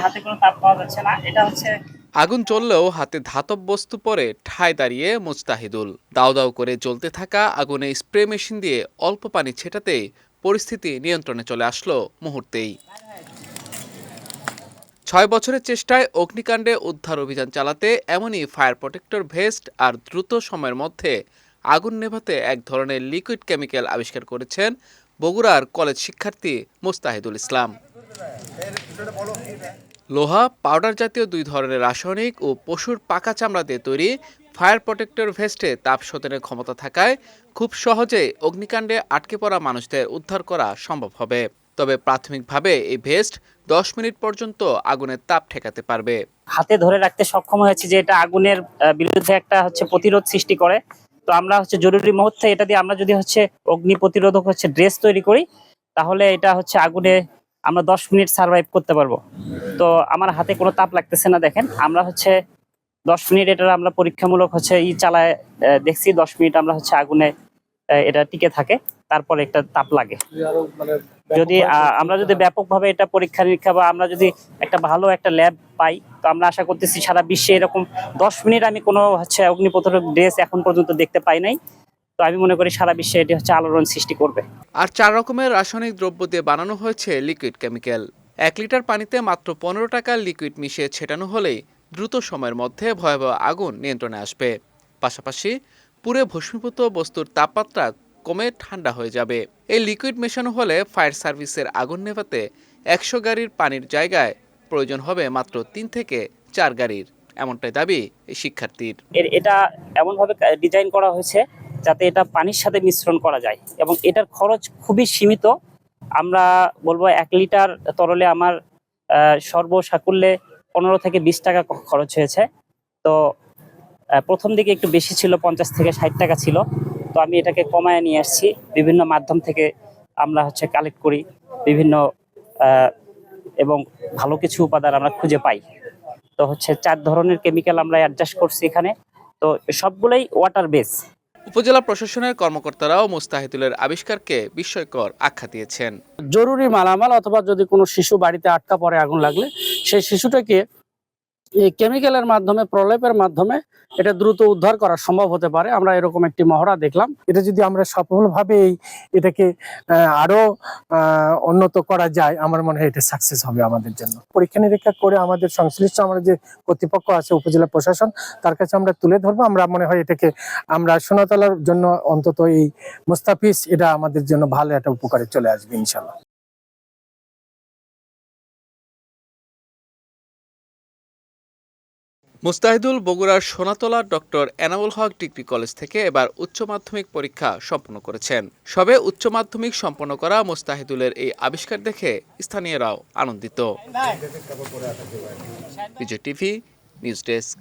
হাতে কোনো তাপ পাওয়া যাচ্ছে না। এটা হচ্ছে আগুন জ্বললেও হাতে ধাতব বস্তু পরে ঠায় দাঁড়িয়ে মুস্তাহিদুল। দাউ দাউ করে জ্বলতে থাকা আগুনে স্প্রে মেশিন দিয়ে অল্প পানি ছেটাতেই পরিস্থিতি নিয়ন্ত্রণে চলে আসলো মুহূর্তেই। ৬ বছরের চেষ্টায় অগ্নিকাণ্ডে উদ্ধার অভিযান চালাতে এমনই ফায়ার প্রোটেক্টর ভেস্ট আর দ্রুত সময়ের মধ্যে আগুন নেভাতে এক ধরনের লিকুইড কেমিক্যাল আবিষ্কার করেছেন বগুড়ার কলেজ শিক্ষার্থী মুস্তাহিদুল ইসলাম। লোহা পাউডার জাতীয় দুই ধরনের রাসায়নিক ও পশুর পাকা চামড়া দিয়ে তৈরি ফায়ার প্রোটেক্টর ভেস্টে তাপ শোধনের ক্ষমতা থাকায় খুব সহজে অগ্নিকাণ্ডে আটকে পড়া মানুষদের উদ্ধার করা সম্ভব হবে। তবে প্রাথমিকভাবে এই ভেস্ট ১০ মিনিট পর্যন্ত আগুনের তাপ ঠেকাতে পারবে। হাতে ধরে রাখতে সক্ষম হয়েছে যে এটা আগুনের বিরুদ্ধে একটা প্রতিরোধ সৃষ্টি করে। তো আমরা জরুরি মুহূর্তে এটা দিয়ে আমরা যদি অগ্নি প্রতিরোধক ড্রেস তৈরি করি, তাহলে এটা আগুনে আমরা 10 মিনিট সার্ভাইভ করতে পারবো। তো আমার হাতে কোনো তাপ লাগতেছে না। দেখেন, আমরা 10 মিনিট এটা আমরা পরীক্ষামূলক চালায় দেখছি। 10 মিনিট আমরা আগুনে এটা টিকে থাকে, তারপরে একটা তাপ লাগে। যদি আমরা ব্যাপকভাবে এটা পরীক্ষা নিরীক্ষা বা আমরা যদি একটা ভালো একটা ল্যাব পাই, তো আমরা আশা করতেছি সারা বিশ্বে এরকম 10 মিনিট আমি কোনো অগ্নি প্রতিরোধক ড্রেস এখন পর্যন্ত দেখতে পাই নাই। তো আমি মনে করি সারা বিশ্বে এটি আলোড়ন সৃষ্টি করবে। আর 4 রকমের রাসায়নিক দ্রব্য দিয়ে বানানো হয়েছে লিকুইড কেমিক্যাল। 1 লিটার পানিতে মাত্র 15 টাকার লিকুইড মিশিয়ে ছেটানো হলেই দ্রুত সময়ের মধ্যে ভয়াবহ আগুন নিয়ন্ত্রণে আসবে। পাশাপাশি পুড়ে ভস্মীভূত বস্তুর তাপমাত্রা কমে ঠান্ডা হয়ে যাবে। এই লিকুইড মেশানো হলে ফায়ার সার্ভিসের আগুন নেভাতে 100 গাড়ির পানির জায়গায় প্রয়োজন হবে মাত্র 3 থেকে 4 গাড়ির। এমনটাই দাবি এই শিক্ষার্থীর। এটা এমনভাবে ডিজাইন করা হয়েছে যাতে এটা পানির সাথে মিশ্রণ করা যায়, এবং এটার খরচ খুবই সীমিত। আমরা বলবো 1 লিটার তরলে আমার সর্বসাকুল্যে 15 থেকে 20 টাকা খরচ হয়েছে। তো প্রথম দিকে একটু বেশি ছিল, 50 থেকে 60 টাকা ছিল। তো আমি এটাকে কমায় নিয়ে আসছি। বিভিন্ন মাধ্যম থেকে আমরা কালেক্ট করি বিভিন্ন এবং ভালো কিছু উপাদান আমরা খুঁজে পাই। তো 4 ধরনের কেমিক্যাল আমরা অ্যাডজাস্ট করছি এখানে। তো সবগুলোই ওয়াটার বেস। উপজেলা প্রশাসনের কর্মকর্তারাও মুস্তাহিদুলের আবিষ্কারকে বিস্ময়কর আখ্যা দিয়েছেন। জরুরি মালামাল অথবা যদি কোনো শিশু বাড়িতে আটকা পড়ে আগুন লাগলে, সেই শিশুটাকে এই কেমিক্যালের মাধ্যমে, প্রলেপের মাধ্যমে এটা দ্রুত উদ্ধার করা সম্ভব হতে পারে। আমরা এরকম একটি মহড়া দেখলাম। এটা যদি আমরা সফলভাবে এটাকে আরো উন্নত করা যায়, আমার মনে হয় এটা সাকসেস হবে আমাদের জন্য। পরীক্ষা নিরীক্ষা করে আমাদের সংশ্লিষ্ট আমরা যে কর্তৃপক্ষ আছে, উপজেলা প্রশাসন, তার কাছে আমরা তুলে ধরবো। আমরা মনে হয় এটাকে আমরা সোনাতলার জন্য অন্তত এই মুস্তাফিজ এটা আমাদের জন্য ভালো একটা উপকারে চলে আসবে ইনশাল্লাহ। মুস্তাহিদুল বগুড়ার Sonatala doctor Enamul Haque degree college থেকে এবার উচ্চ মাধ্যমিক পরীক্ষা সম্পন্ন করেছেন। সবে উচ্চ মাধ্যমিক সম্পন্ন করা মুস্তাহিদুলের এই আবিষ্কার দেখে স্থানীয়রাও আনন্দিত। বিজয় টিভি নিউজ ডেস্ক।